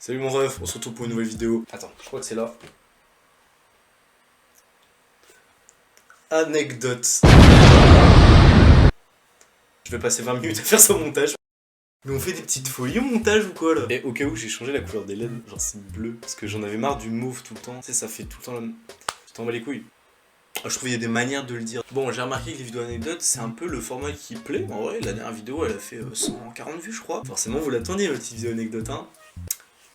Salut mon ref, on se retrouve pour une nouvelle vidéo. Attends, je crois que c'est là. Anecdote. Je vais passer 20 minutes à faire ce montage. Mais on fait des petites folies au montage ou quoi là? Et au cas où j'ai changé la couleur des LED, genre c'est bleu. Parce que j'en avais marre du mauve tout le temps. Tu sais, ça fait tout le temps la... Tu t'en bats les couilles. Je trouve qu'il y a des manières de le dire. Bon, j'ai remarqué que les vidéos anecdotes, c'est un peu le format qui plaît. En vrai, la dernière vidéo, elle a fait 140 vues, je crois. Forcément, vous l'attendiez, votre petite vidéo anecdote, hein?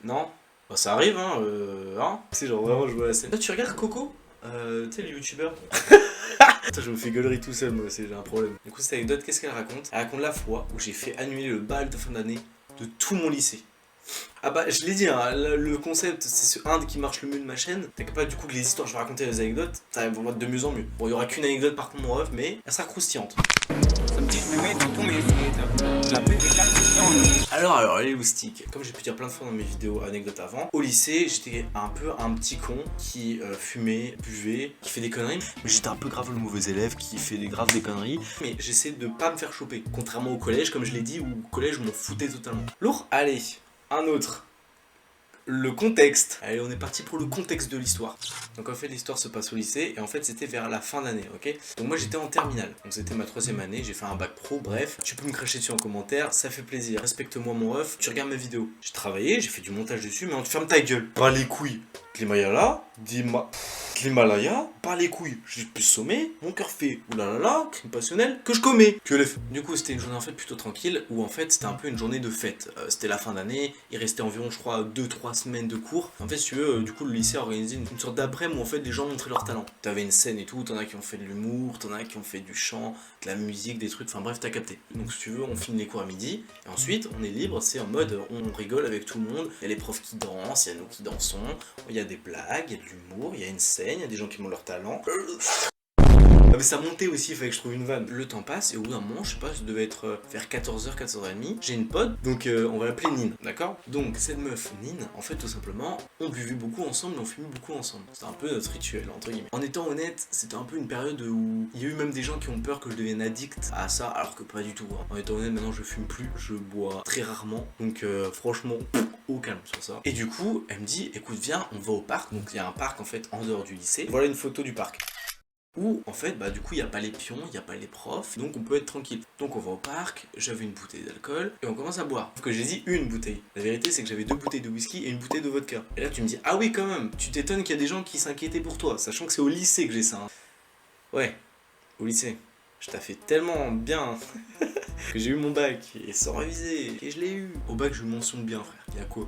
Non? Bah, ça arrive, hein? C'est genre vraiment, je vois la scène. Toi, tu regardes Coco? Tu sais, le youtubeur? Attends, je me fais gaulerie tout seul, moi aussi, j'ai un problème. Du coup, cette anecdote, qu'est-ce qu'elle raconte? Elle raconte la fois où j'ai fait annuler le bal de fin d'année de tout mon lycée. Ah bah, je l'ai dit, hein, le concept, c'est ce Inde qui marche le mieux de ma chaîne. T'inquiète pas, du coup, que les histoires, je vais raconter les anecdotes, ça va être de mieux en mieux. Bon, il y aura qu'une anecdote par contre, mon ref, mais elle sera croustillante. Alors, les loustiques. Comme j'ai pu dire plein de fois dans mes vidéos anecdotes avant, au lycée, j'étais un peu un petit con qui fumait, buvait, qui fait des conneries. Mais j'étais un peu grave le mauvais élève qui fait des conneries. Mais j'essaie de pas me faire choper. Contrairement au collège, comme je l'ai dit, où au collège, je m'en foutais totalement. Lourd. Allez, un autre. Le contexte. Allez, on est parti pour le contexte de l'histoire. Donc en fait, l'histoire se passe au lycée et en fait, c'était vers la fin d'année, ok? Donc moi, j'étais en terminale. Donc c'était ma 3e année, j'ai fait un bac pro, bref. Tu peux me cracher dessus en commentaire, ça fait plaisir. Respecte-moi mon ref, tu regardes mes vidéos. J'ai travaillé, j'ai fait du montage dessus, mais on te ferme ta gueule. Pas les couilles. L'Himalaya, pas les couilles. J'ai plus sommé, mon cœur fait oulala, crime passionnel, que je commets. Que les... Du coup, c'était une journée en fait plutôt tranquille, où en fait, c'était un peu une journée de fête. C'était la fin d'année, il restait environ, je crois, 2-3 semaines de cours. En fait, si tu veux, du coup, le lycée a organisé une sorte d'après-midi où en fait, les gens montraient leur talent. T'avais une scène et tout, t'en as qui ont fait de l'humour, t'en as qui ont fait du chant, de la musique, des trucs, enfin bref, t'as capté. Donc, si tu veux, on finit les cours à midi, et ensuite, on est libre, c'est en mode, on rigole avec tout le monde. Il y a les profs qui dansent, il y a nous qui dansons, il y a des blagues, il y a de l'humour, il y a une scène, il y a des gens qui montrent leur talent. Ah mais ça montait aussi, il fallait que je trouve une vanne. Le temps passe et au bout d'un moment, je sais pas, ça devait être vers 14h, 14h30. J'ai une pote, donc on va l'appeler Nine, d'accord? Donc cette meuf, Nine, en fait tout simplement, on buvait beaucoup ensemble et on fumait beaucoup ensemble. C'était un peu notre rituel, entre guillemets. En étant honnête, c'était un peu une période où il y a eu même des gens qui ont peur que je devienne addict à ça, alors que pas du tout. Hein. En étant honnête, maintenant je fume plus, je bois très rarement. Donc franchement, au calme sur ça. Et du coup, elle me dit, écoute, viens, on va au parc. Donc il y a un parc en fait en dehors du lycée. Voilà une photo du parc. Où en fait bah du coup il n'y a pas les pions, il n'y a pas les profs, donc on peut être tranquille. Donc on va au parc, j'avais une bouteille d'alcool et on commence à boire. Sauf que j'ai dit une bouteille. La vérité c'est que j'avais 2 bouteilles de whisky et une bouteille de vodka. Et là tu me dis ah oui quand même, tu t'étonnes qu'il y a des gens qui s'inquiétaient pour toi, sachant que c'est au lycée que j'ai ça. Hein. Ouais, au lycée. Je t'ai fait tellement bien que j'ai eu mon bac et sans réviser et je l'ai eu. Au bac je mention bien frère. Il y a quoi?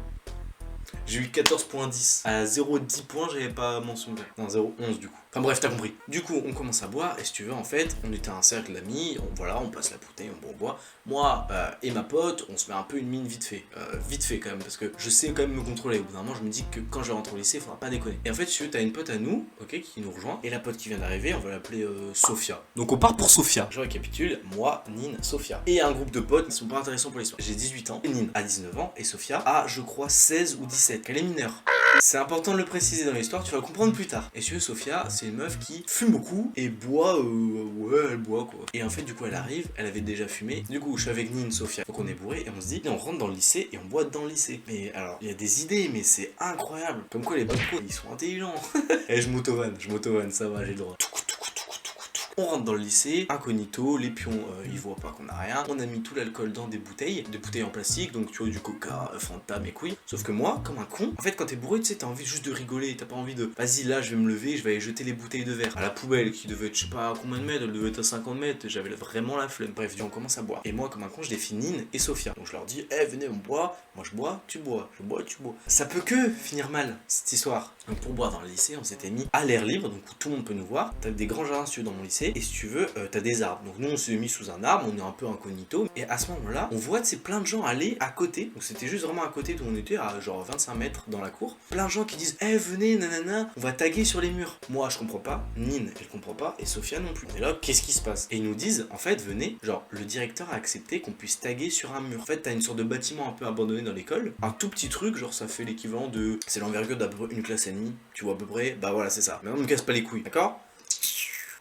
J'ai eu 14.10. À 0,10 points, j'avais pas mention bien. Non, 0,11 du coup. Enfin bref, t'as compris. Du coup, on commence à boire, et si tu veux, en fait, on était un cercle d'amis, on passe la bouteille, on boit. Moi et ma pote, on se met un peu une mine vite fait. Vite fait quand même, parce que je sais quand même me contrôler. Au bout d'un moment, je me dis que quand je rentre au lycée, il faudra pas déconner. Et en fait, si tu veux, t'as une pote à nous, ok, qui nous rejoint, et la pote qui vient d'arriver, on va l'appeler Sophia. Donc on part pour Sophia. Je récapitule, moi, Nine, Sophia. Et un groupe de potes qui sont pas intéressants pour l'histoire. J'ai 18 ans, Nine a 19 ans, et Sophia a, je crois, 16 ou 17. Elle est mineure. C'est important de le préciser dans l'histoire, tu vas le comprendre plus tard. Et si tu veux, Sophia, c'est une meuf qui fume beaucoup et boit, ouais, elle boit quoi. Et en fait, du coup, elle arrive, elle avait déjà fumé. Du coup, je suis avec Nine, Sophia, donc on est bourré et on se dit, on rentre dans le lycée et on boit dans le lycée. Mais alors, il y a des idées, mais c'est incroyable. Comme quoi, les bonnes pros, ils sont intelligents. Et je m'auto-vanne, ça va, j'ai le droit. On rentre dans le lycée, incognito, les pions ils voient pas qu'on a rien. On a mis tout l'alcool dans des bouteilles en plastique, donc tu vois du coca, Fanta, mes couilles. Sauf que moi, comme un con, en fait quand t'es bourré, tu sais, t'as envie juste de rigoler, t'as pas envie de vas-y là je vais me lever, je vais aller jeter les bouteilles de verre à la poubelle qui devait être je sais pas à combien de mètres, elle devait être à 50 mètres, j'avais vraiment la flemme. Bref, on commence à boire. Et moi comme un con, je défie Nine et Sophia. Donc je leur dis, venez on boit, moi je bois, tu bois, je bois, tu bois. Ça peut que finir mal cette histoire. Donc pour boire dans le lycée, on s'était mis à l'air libre, donc où tout le monde peut nous voir. T'as des grands jardins si tu veux, dans mon lycée, et si tu veux, t'as des arbres. Donc nous on s'est mis sous un arbre, on est un peu incognito, et à ce moment-là, on voit plein de gens aller à côté. Donc c'était juste vraiment à côté d'où on était, à genre 25 mètres dans la cour. Plein de gens qui disent, venez, nanana, on va taguer sur les murs. Moi je comprends pas, Nine elle comprend pas, et Sophia non plus. Et là, qu'est-ce qui se passe? Et ils nous disent, en fait, venez, genre le directeur a accepté qu'on puisse taguer sur un mur. En fait, t'as une sorte de bâtiment un peu abandonné dans l'école, un tout petit truc, genre ça fait l'équivalent de, c'est l'envergure d'à peu près une classe et demie, tu vois à peu près, bah voilà c'est ça. Maintenant ne me casse pas les couilles, d'accord?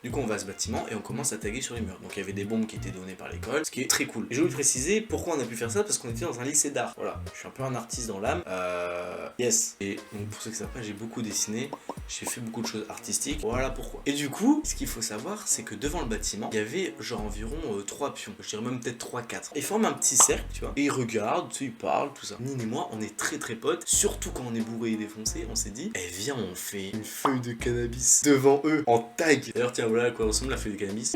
Du coup on va à ce bâtiment et on commence à taguer sur les murs. Donc il y avait des bombes qui étaient données par l'école, ce qui est très cool. Et je voulais préciser pourquoi on a pu faire ça, parce qu'on était dans un lycée d'art. Voilà, je suis un peu un artiste dans l'âme. Yes. Et donc pour ceux qui savent pas, j'ai beaucoup dessiné, j'ai fait beaucoup de choses artistiques. Voilà pourquoi. Et du coup, ce qu'il faut savoir, c'est que devant le bâtiment, il y avait genre environ 3 pions. Je dirais même peut-être 3-4. Ils forment un petit cercle, tu vois. Et ils regardent, tu sais, ils parlent, tout ça. Nine et moi, on est très très potes. Surtout quand on est bourré et défoncé, on s'est dit, eh viens, on fait une feuille de cannabis devant eux en tag. D'ailleurs, tiens, voilà à quoi ressemble la feuille de cannabis.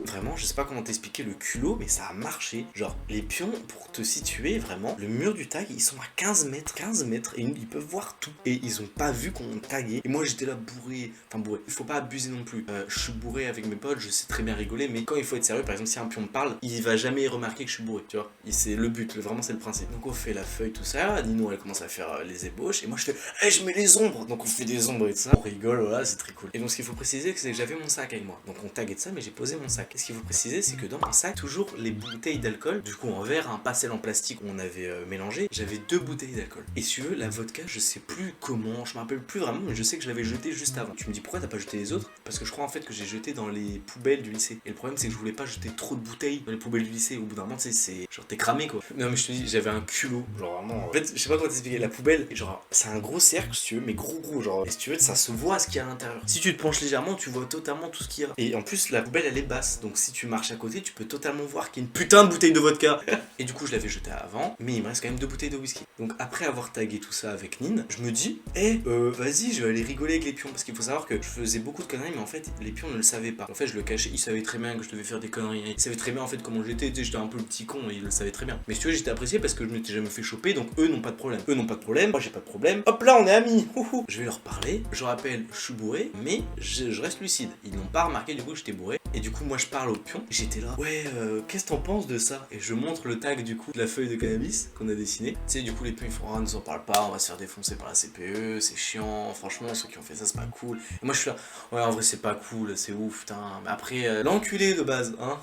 Vraiment, je sais pas comment t'expliquer le culot, mais ça a marché. Genre, les pions, pour te situer, vraiment, le mur du tag, ils sont à 15 mètres, et ils peuvent voir tout. Et ils ont pas vu qu'on taguait. Et moi, j'étais là bourré. Enfin, bourré. Il faut pas abuser non plus. Je suis bourré avec mes potes, je sais très bien rigoler, mais quand il faut être sérieux, par exemple, si un pion me parle, il va jamais remarquer que je suis bourré, tu vois. C'est le but, vraiment, c'est le principe. Donc, on fait la feuille, tout ça. Nino, elle commence à faire les ébauches, et moi, je fais, hey, je mets les ombres. Donc, on fait des ombres et tout ça. On rigole, voilà, c'est très cool. Et donc, ce qu'il faut préciser, c'est que j'avais mon sac avec moi. Donc, on taguait de ça, mais j'ai posé mon sac. Et ce qu'il faut préciser, c'est que dans mon sac, toujours les bouteilles d'alcool, du coup en verre, pas celle en plastique où on avait mélangé, j'avais 2 bouteilles d'alcool. Et si tu veux, la vodka, je sais plus comment, je me rappelle plus vraiment, mais je sais que je l'avais jetée juste avant. Tu me dis pourquoi t'as pas jeté les autres? Parce que je crois en fait que j'ai jeté dans les poubelles du lycée. Et le problème c'est que je voulais pas jeter trop de bouteilles dans les poubelles du lycée. Au bout d'un moment, tu sais, c'est genre t'es cramé quoi. Non mais je te dis, j'avais un culot, genre vraiment. En fait, je sais pas comment t'expliquer, la poubelle, et genre c'est un gros cercle si tu veux, mais gros, genre. Et si tu veux, ça se voit ce qu'il y a à l'intérieur. Si tu te penches légèrement, tu vois totalement tout ce qu'il y a. Et en plus, la poubelle elle est basse, donc si tu marches à côté, tu peux totalement voir qu'il y a une putain de bouteille de vodka. Et du coup, je l'avais jeté avant, mais il me reste quand même 2 bouteilles de whisky. Donc après avoir tagué tout ça avec Nine, je me dis, vas-y, je vais aller rigoler avec les pions, parce qu'il faut savoir que je faisais beaucoup de conneries, mais en fait, les pions ne le savaient pas. En fait, je le cachais, ils savaient très bien que je devais faire des conneries. Ils savaient très bien en fait comment j'étais, tu sais, j'étais un peu le petit con, et ils le savaient très bien. Mais si tu veux, j'étais apprécié parce que je m'étais jamais fait choper, donc eux n'ont pas de problème. Eux n'ont pas de problème, moi j'ai pas de problème. Hop là, on est amis. Je vais leur parler, je rappelle, je suis bourré, mais je reste lucide. Ils n'ont pas remarqué du coup que j'étais bourré. Et du coup, moi je parle aux pions, j'étais là, ouais, qu'est-ce que t'en penses de ça? Et je montre le tag du coup de la feuille de cannabis qu'on a dessiné. Tu sais, du coup, les pions ils font, ah, nous en parle pas, on va se faire défoncer par la CPE, c'est chiant, franchement, ceux qui ont fait ça, c'est pas cool. Et moi je suis là, ouais, en vrai, c'est pas cool, c'est ouf, putain. Mais après, l'enculé de base, hein.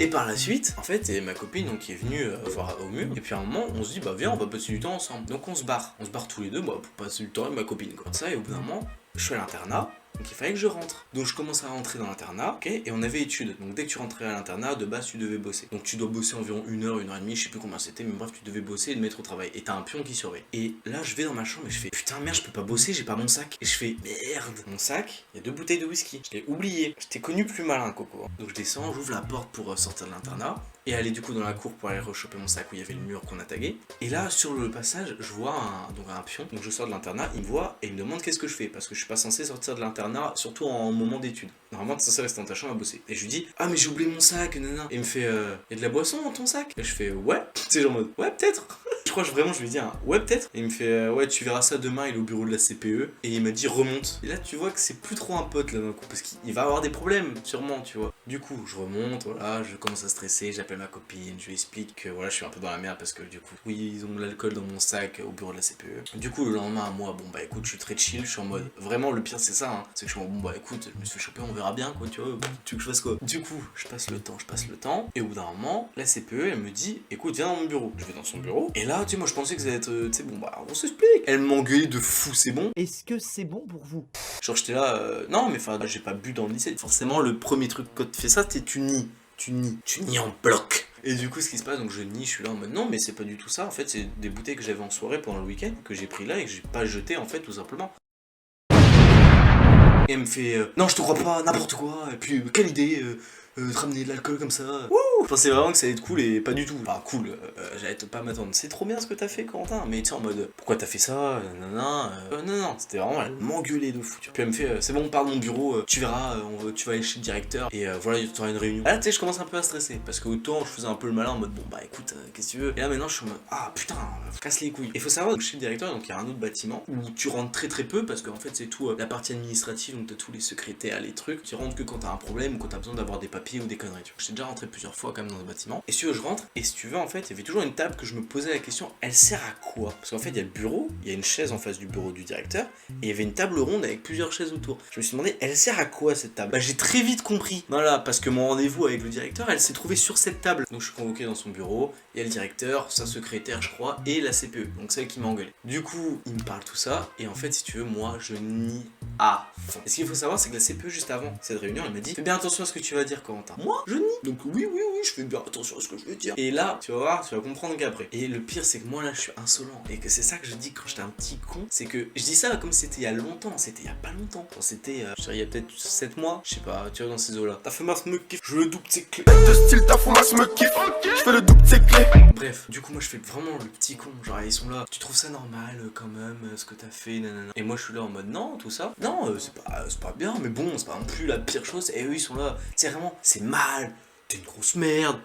Et par la suite, en fait, c'est ma copine donc, qui est venue voir au mur. Et puis à un moment, on se dit, bah viens, on va passer du temps ensemble. Donc on se barre tous les deux, bah, pour passer du temps avec ma copine, quoi. Ça, et au bout d'un moment, je suis à l'internat. Donc il fallait que je rentre. Donc je commence à rentrer dans l'internat, ok, et on avait études. Donc dès que tu rentrais à l'internat, de base tu devais bosser. Donc tu dois bosser environ 1 heure et demie, je sais plus combien c'était, mais bref, tu devais bosser et te mettre au travail. Et t'as un pion qui surveille. Et là, je vais dans ma chambre et je fais, putain, merde, je peux pas bosser, j'ai pas mon sac. Et je fais, merde, mon sac, il y a 2 bouteilles de whisky. Je l'ai oublié. Je t'ai connu plus malin, Coco. Donc je descends, j'ouvre la porte pour sortir de l'internat. Et aller du coup dans la cour pour aller rechoper mon sac où il y avait le mur qu'on a tagué. Et là, sur le passage, je vois un pion. Donc je sors de l'internat, il me voit et il me demande qu'est-ce que je fais. Parce que je suis pas censé sortir de l'internat, surtout en moment d'études. Normalement, t'es censé rester dans ta chambre à bosser. Et je lui dis, ah mais j'ai oublié mon sac, nanana. Et il me fait, y a de la boisson dans ton sac? Et je fais, ouais. C'est genre en mode, ouais, peut-être. Je crois que vraiment je lui ai dit, ouais, peut-être. Et il me fait, ouais, tu verras ça demain, il est au bureau de la CPE. Et il m'a dit, remonte. Et là, tu vois que c'est plus trop un pote là d'un coup. Parce qu'il va avoir des problèmes, sûrement, tu vois. Du coup, je remonte, voilà, je commence à stresser, j'appelle ma copine, je lui explique que voilà, je suis un peu dans la merde parce que du coup, oui, ils ont de l'alcool dans mon sac au bureau de la CPE. Du coup, le lendemain, moi, bon bah écoute, je suis très chill, je suis en mode, vraiment, le pire c'est ça, hein, c'est que je suis en mode, bon bah écoute, je me suis fait choper, on verra bien quoi, tu vois, tu veux que je fasse quoi? Du coup, je passe le temps, et au bout d'un moment, la CPE, elle me dit, écoute, viens dans mon bureau. Je vais dans son bureau, et là, tu sais, moi je pensais que ça allait être, tu sais, bon bah, on s'explique. Elle m'engueulait de fou, c'est bon? Est-ce que c'est bon pour vous? Genre, j'étais là, non, mais enfin, j'ai pas bu dans le lycée. Forcément, le premier truc quand tu fais ça, tu nies en bloc. Et du coup, ce qui se passe, donc je nie, je suis là en mode non, mais c'est pas du tout ça. En fait, c'est des bouteilles que j'avais en soirée pendant le week-end, que j'ai pris là et que j'ai pas jeté en fait, tout simplement. Et elle me fait non, je te crois pas, n'importe quoi. Et puis, quelle idée de ramener de l'alcool comme ça. Wouh! Je pensais vraiment que ça allait être cool et pas du tout. Enfin, cool, j'allais pas m'attendre. C'est trop bien ce que t'as fait, Corentin. Mais tu sais, en mode, pourquoi t'as fait ça? Non, c'était vraiment, elle m'engueulait de fou. Puis elle me fait, c'est bon, on part de mon bureau, tu verras, tu vas aller chez le directeur et voilà, tu auras une réunion. Là, tu sais, je commence un peu à stresser parce que autant je faisais un peu le malin en mode, bon, bah écoute, qu'est-ce que tu veux? Et là, maintenant, je suis en mode, ah putain, casse les couilles. Il faut savoir que chez le directeur, donc il y a un autre bâtiment où tu rentres très peu parce qu'en fait, c'est tout la partie administrative, donc t'as tous les secrétaires, les trucs. Tu rentres que quand t'as un problème ou quand t'as besoin d'avoir des papiers papiers ou des conneries. J'étais déjà rentré plusieurs fois quand même dans ce bâtiment. Et si tu veux, je rentre, et si tu veux, en fait, il y avait toujours une table que je me posais la question, elle sert à quoi? Parce qu'en fait, il y a le bureau, il y a une chaise en face du bureau du directeur, et il y avait une table ronde avec plusieurs chaises autour. Je me suis demandé, elle sert à quoi cette table? Bah, j'ai très vite compris. Voilà, parce que mon rendez-vous avec le directeur, elle s'est trouvée sur cette table. Donc je suis convoqué dans son bureau, il y a le directeur, sa secrétaire, je crois, et la CPE, donc celle qui m'a engueulé. Du coup, il me parle tout ça, et en fait, si tu veux, moi, je nie à fond. Et ce qu'il faut savoir, c'est que la CPE, juste avant cette réunion, elle m'a dit, fais bien attention à ce que tu vas dire, Corentin. Moi, je nie. Donc oui, je fais bien attention à ce que je vais dire. Et là, tu vas voir, tu vas comprendre qu'après. Et le pire, c'est que moi, là, je suis insolent. Et que c'est ça que je dis quand j'étais un petit con, c'est que je dis ça comme si c'était il y a longtemps, c'était il y a pas longtemps. Genre, c'était, je dirais, il y a peut-être 7 mois, je sais pas, tu vois, dans ces eaux-là. Ta fummasse me kiffe, je le double tes clés. De style, ta fummasse me kiffe, je fais le double tes clés. Bref, du coup, moi, je fais vraiment le petit con. Genre, ils sont là, tu trouves ça normal quand même, ce que t'as fait, nanana. Et moi, je suis là en mode, non, tout ça. Non, c'est pas bien, mais bon, c'est pas non plus la pire chose. Et eux, ils sont là, c'est vraiment, c'est mal, t'es une grosse merde.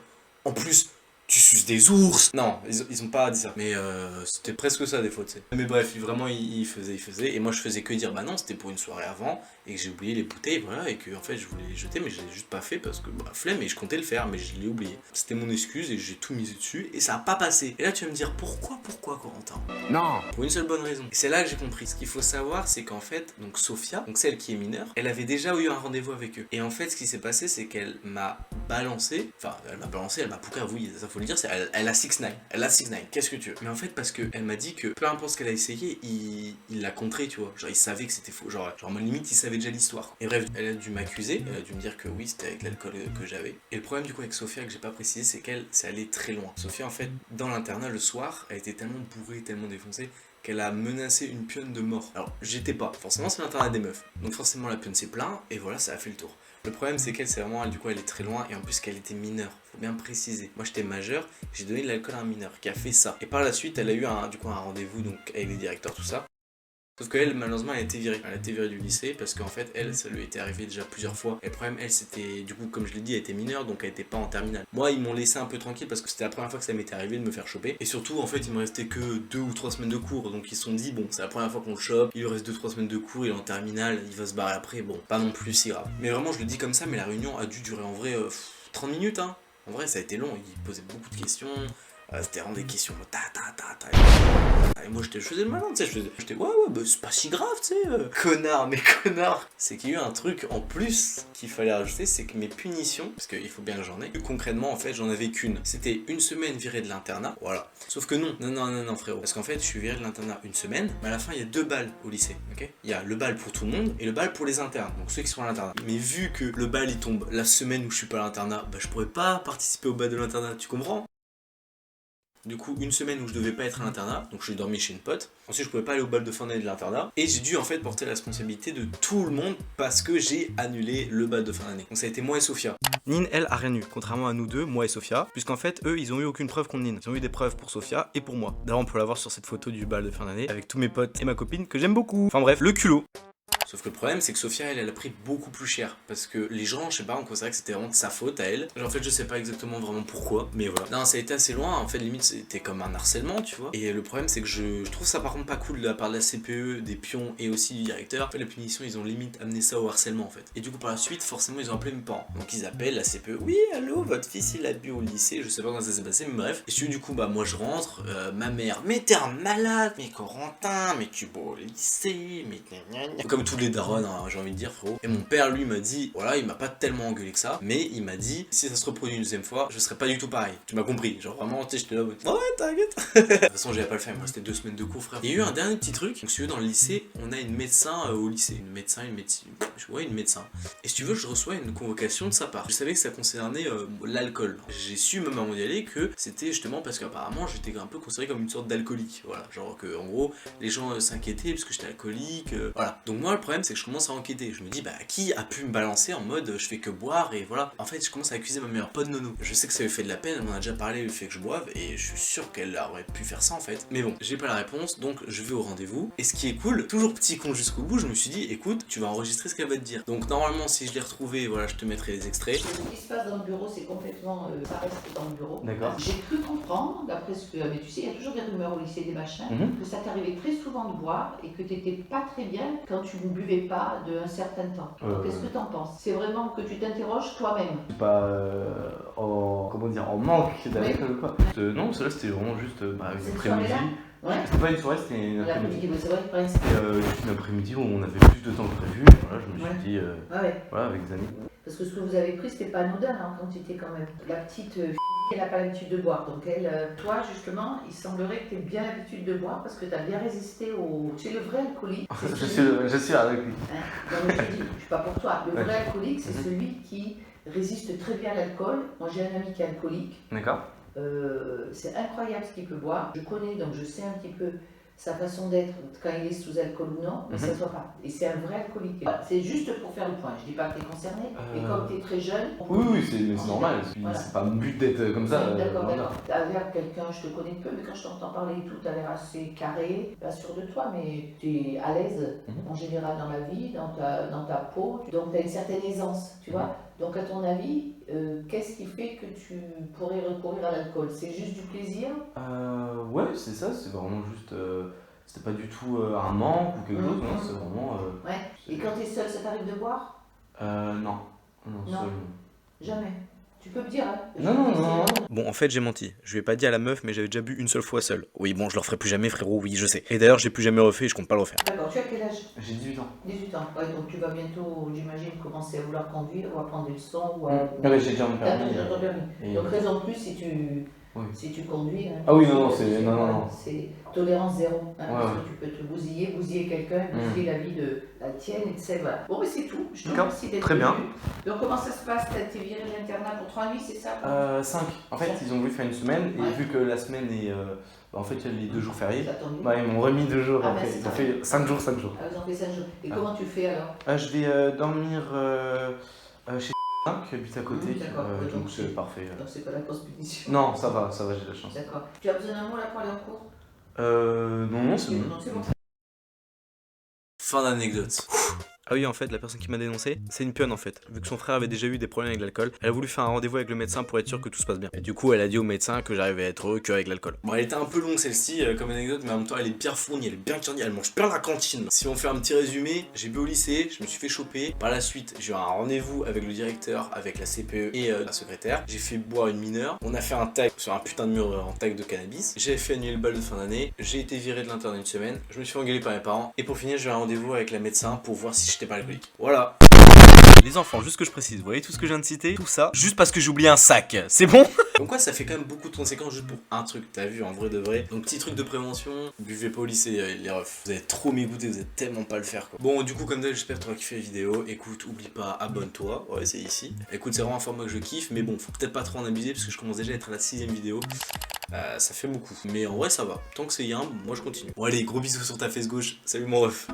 En plus, tu suces des ours. Non, ils ont pas dit ça. Mais c'était presque ça des fois, tu sais. Mais bref, vraiment, ils faisaient. Et moi, je faisais que dire, bah non, c'était pour une soirée avant. Et que j'ai oublié les bouteilles, voilà. Et que en fait, je voulais les jeter, mais je l'ai juste pas fait parce que, bah, flemme. Et je comptais le faire, mais je l'ai oublié. C'était mon excuse et j'ai tout misé dessus. Et ça a pas passé. Et là, tu vas me dire, pourquoi, Corentin? Non. Pour une seule bonne raison. Et c'est là que j'ai compris. Ce qu'il faut savoir, c'est qu'en fait, donc Sophia, donc celle qui est mineure, elle avait déjà eu un rendez-vous avec eux. Et en fait, ce qui s'est passé, c'est qu'elle m'a balancé. Enfin, elle m'a poucave, oui, ça faut le dire. Elle a 6ix9ine. Elle a 6ix9ine. Qu'est-ce que tu veux? Mais en fait, parce qu'elle m'a dit que peu importe ce qu'elle a essayé, il l'a contré, tu vois. Genre, il savait que c'était faux. Genre, moi, limite, il savait déjà l'histoire. Et bref, elle a dû m'accuser. Elle a dû me dire que oui, c'était avec l'alcool que j'avais. Et le problème, du coup, avec Sophia, que j'ai pas précisé, c'est qu'elle, c'est allé très loin. Sophia, en fait, dans l'internat, le soir, elle était tellement bourrée, tellement défoncée, qu'elle a menacé une pionne de mort. Alors, j'étais pas. Forcément, c'est l'internat des meufs. Donc, forcément, la pionne s'est plainte. Et voilà, ça a fait le tour. Le problème, c'est qu'elle, c'est vraiment, du coup, elle est très loin. Et en plus, qu'elle était mineure. Faut bien préciser. Moi, j'étais majeur. J'ai donné de l'alcool à un mineur qui a fait ça. Et par la suite, elle a eu un rendez-vous donc avec les directeurs, tout ça. Sauf qu'elle, malheureusement, elle a été virée. Elle a été virée du lycée parce qu'en fait, elle, ça lui était arrivé déjà plusieurs fois. Et le problème, elle, c'était, du coup, comme je l'ai dit, elle était mineure, donc elle était pas en terminale. Moi, ils m'ont laissé un peu tranquille parce que c'était la première fois que ça m'était arrivé de me faire choper. Et surtout, en fait, il me restait que 2 ou 3 semaines de cours. Donc ils se sont dit, bon, c'est la première fois qu'on le chope, il lui reste 2-3 semaines de cours, il est en terminale, il va se barrer après. Bon, pas non plus si grave. Mais vraiment, je le dis comme ça, mais la réunion a dû durer en vrai 30 minutes, hein. En vrai, ça a été long. Il posait beaucoup de questions. C'était vraiment des questions. Et moi, je faisais le malin, tu sais. J'étais, ouais, bah, c'est pas si grave, tu sais. Connard, mais connard. C'est qu'il y a eu un truc en plus qu'il fallait rajouter, c'est que mes punitions, parce qu'il faut bien que j'en ai, concrètement, en fait, j'en avais qu'une. C'était une semaine virée de l'internat, voilà. Sauf que non, frérot. Parce qu'en fait, je suis viré de l'internat une semaine, mais à la fin, il y a 2 balles au lycée, ok? Il y a le bal pour tout le monde et le bal pour les internes, donc ceux qui sont à l'internat. Mais vu que le bal, il tombe la semaine où je suis pas à l'internat, bah, je pourrais pas participer au bal de l'internat, tu comprends? Du coup, une semaine où je devais pas être à l'internat, donc j'ai dormi chez une pote. Ensuite, je pouvais pas aller au bal de fin d'année de l'internat. Et j'ai dû en fait porter la responsabilité de tout le monde parce que j'ai annulé le bal de fin d'année. Donc ça a été moi et Sophia. Nine, elle, a rien eu, contrairement à nous deux, moi et Sophia, puisqu'en fait, eux, ils ont eu aucune preuve contre Nine. Ils ont eu des preuves pour Sophia et pour moi. D'ailleurs, on peut la voir sur cette photo du bal de fin d'année avec tous mes potes et ma copine que j'aime beaucoup. Enfin bref, le culot. Sauf que le problème, c'est que Sophia, elle a pris beaucoup plus cher. Parce que les gens, je sais pas, on considérait que c'était vraiment de sa faute à elle. Genre, en fait, je sais pas exactement vraiment pourquoi, mais voilà. Non, ça a été assez loin. En fait, limite, c'était comme un harcèlement, tu vois. Et le problème, c'est que je trouve ça par contre pas cool de la part de la CPE, des pions et aussi du directeur. En fait, la punition, ils ont limite amené ça au harcèlement, en fait. Et du coup, par la suite, forcément, ils ont appelé mes parents. Donc, ils appellent la CPE. Oui, allô, votre fils, il a bu au lycée. Je sais pas comment ça s'est passé, mais bref. Et du coup, bah, moi, je rentre. Ma mère, mais t'es un malade, mais Corentin, mais tu bois au lycée, mais. Comme tous les darons, hein, j'ai envie de dire, frérot. Et mon père, lui, m'a dit, voilà, il m'a pas tellement engueulé que ça, mais il m'a dit, si ça se reproduit une deuxième fois, je serai pas du tout pareil. Tu m'as compris, genre vraiment, tu sais, j'étais là, ouais, t'inquiète. De toute façon, j'avais pas le faire, il me restait 2 semaines de cours, frère. Il y a eu un dernier petit truc, donc si tu veux, dans le lycée, on a une médecin au lycée, une médecin. Ouais, une médecin. Et si tu veux, je reçois une convocation de sa part. Je savais que ça concernait l'alcool. J'ai su, même avant d'y aller, que c'était justement parce qu'apparemment, j'étais un peu considéré comme une sorte d'alcoolique. Voilà, genre que, en gros, les gens s'inquiétaient parce que j'étais alcoolique, voilà. Donc moi, le problème, c'est que je commence à enquêter. Je me dis, bah, qui a pu me balancer en mode je fais que boire et voilà. En fait, je commence à accuser ma meilleure pote Nono. Je sais que ça lui fait de la peine, elle m'en a déjà parlé le fait que je boive et je suis sûr qu'elle aurait pu faire ça en fait. Mais bon, j'ai pas la réponse donc je vais au rendez-vous. Et ce qui est cool, toujours petit con jusqu'au bout, je me suis dit, écoute, tu vas enregistrer ce qu'elle va te dire. Donc normalement, si je l'ai retrouvé, voilà, je te mettrai les extraits. Ce qui se passe dans le bureau, c'est complètement. Ça reste dans le bureau. D'accord. J'ai cru comprendre, d'après ce que. Mais tu sais, il y a toujours des rumeurs au lycée, des machins, que ça t'arrivait très souvent de boire et que t'étais pas très bien quand tu buvais pas d'un certain temps. Qu'est-ce que tu en penses? C'est vraiment que tu t'interroges toi-même. Pas comment dire, en manque d'alcool ou quoi. Non, celle-là c'était vraiment juste une après-midi. Ouais. C'était pas une soirée, c'était une après-midi. C'est vrai, ouais. C'était juste une après-midi où on avait plus de temps que prévu. Et voilà, je me suis dit, voilà, avec des amis. Parce que ce que vous avez pris, c'était pas anodin en quantité quand même. La petite fille, elle n'a pas l'habitude de boire. Donc toi, justement, il semblerait que tu aies bien l'habitude de boire parce que tu as bien résisté au... Tu es le vrai alcoolique. Je suis avec lui. Non, mais je dis, je suis pas pour toi. Le vrai alcoolique, c'est celui qui résiste très bien à l'alcool. Moi, j'ai un ami qui est alcoolique. D'accord. C'est incroyable ce qu'il peut boire. Je connais, donc je sais un petit peu sa façon d'être quand il est sous alcool ou non, mais ça ne se voit pas. Et c'est un vrai alcoolique. C'est juste pour faire le point. Je ne dis pas que tu es concerné, et comme tu es très jeune... Oui, c'est normal. Voilà. C'est pas mon but d'être comme ça. D'accord. Tu as l'air quelqu'un, je te connais peu, mais quand je t'entends parler et tout, tu as l'air assez carré, pas sûr de toi, mais tu es à l'aise en général dans la vie, dans ta peau. Donc tu as une certaine aisance, tu vois. Donc à ton avis, qu'est-ce qui fait que tu pourrais recourir à l'alcool? C'est juste du plaisir? Ouais, c'est ça, c'est vraiment juste... c'était pas du tout un manque ou quelque chose, non, c'est vraiment... Ouais, et quand tu es seul, ça t'arrive de boire? Non, seul non. Jamais. Tu peux me dire, hein? Non. Bon, en fait, j'ai menti. Je lui ai pas dit à la meuf, mais j'avais déjà bu une seule fois seul. Oui, bon, je le referai plus jamais, frérot, oui, je sais. Et d'ailleurs, j'ai plus jamais refait et je compte pas le refaire. D'accord, tu as quel âge? J'ai 18 ans. 18 ans, ouais, donc tu vas bientôt, j'imagine, commencer à vouloir conduire ou à prendre des leçons ou à... Non, mais j'ai déjà mon permis. J'ai ton permis. Donc raison de plus si tu conduis. Hein, ah oui, non, c'est... Non. C'est tolérance zéro. Hein, parce ouais. que tu peux te bousiller quelqu'un, bousiller la vie de la tienne, et tu sais, voilà. Bon, mais c'est tout. Je te remercie d'être venu. Très bien. Donc comment ça se passe? T'as été viré de l'internat pour 3 nuits, c'est ça? 5. En fait, ils ont voulu faire une semaine, et vu que la semaine est... en fait, il y a les 2 jours fériés. Ils m'ont remis 2 jours. Après. Ils ont fait 5 jours. Ah, ils ont fait 5 jours. Et comment tu fais alors? Je vais dormir chez qui habite à côté, donc c'est parfait. Donc c'est pas la grosse punition. Non, ça va, j'ai de la chance. D'accord. Tu as besoin d'un mot là pour aller en cours? Non, c'est bon. C'est bon. Fin d'anecdote. Ah oui, en fait, la personne qui m'a dénoncé, c'est une pionne en fait. Vu que son frère avait déjà eu des problèmes avec l'alcool, elle a voulu faire un rendez-vous avec le médecin pour être sûre que tout se passe bien. Et du coup, elle a dit au médecin que j'arrivais à être heureux qu'avec l'alcool. Bon, elle était un peu longue celle-ci comme anecdote, mais en même temps, elle est bien fournie, elle est bien carnée, elle mange bien la cantine. Si on fait un petit résumé, j'ai bu au lycée, je me suis fait choper. Par la suite, j'ai eu un rendez-vous avec le directeur, avec la CPE et la secrétaire. J'ai fait boire une mineure. On a fait un tag sur un putain de mur en tag de cannabis. J'ai fait annuler le bal de fin d'année. J'ai été viré de l'internat une semaine. Je me suis fait engueuler par mes parents. Et pour finir, j'ai eu un rendez-vous avec la médecin pour voir si j'étais pas alcoolique. Voilà. Les enfants, juste que je précise, vous voyez tout ce que je viens de citer? Tout ça, juste parce que j'ai oublié un sac, c'est bon? Donc quoi, ça fait quand même beaucoup de conséquences juste pour un truc, t'as vu, en vrai de vrai. Donc petit truc de prévention, buvez pas au lycée les refs. Vous allez trop m'écouter, vous allez tellement pas le faire quoi. Bon, du coup comme d'hab, j'espère que t'auras kiffé la vidéo. Écoute, oublie pas, abonne-toi, ouais c'est ici. Écoute, c'est vraiment un format que je kiffe, mais bon, faut peut-être pas trop en abuser parce que je commence déjà à être à la 6ème vidéo. Ça fait beaucoup, mais en vrai ça va. Tant que c'est bien, moi je continue. Bon allez, gros bisous sur ta fesse gauche, salut mon ref.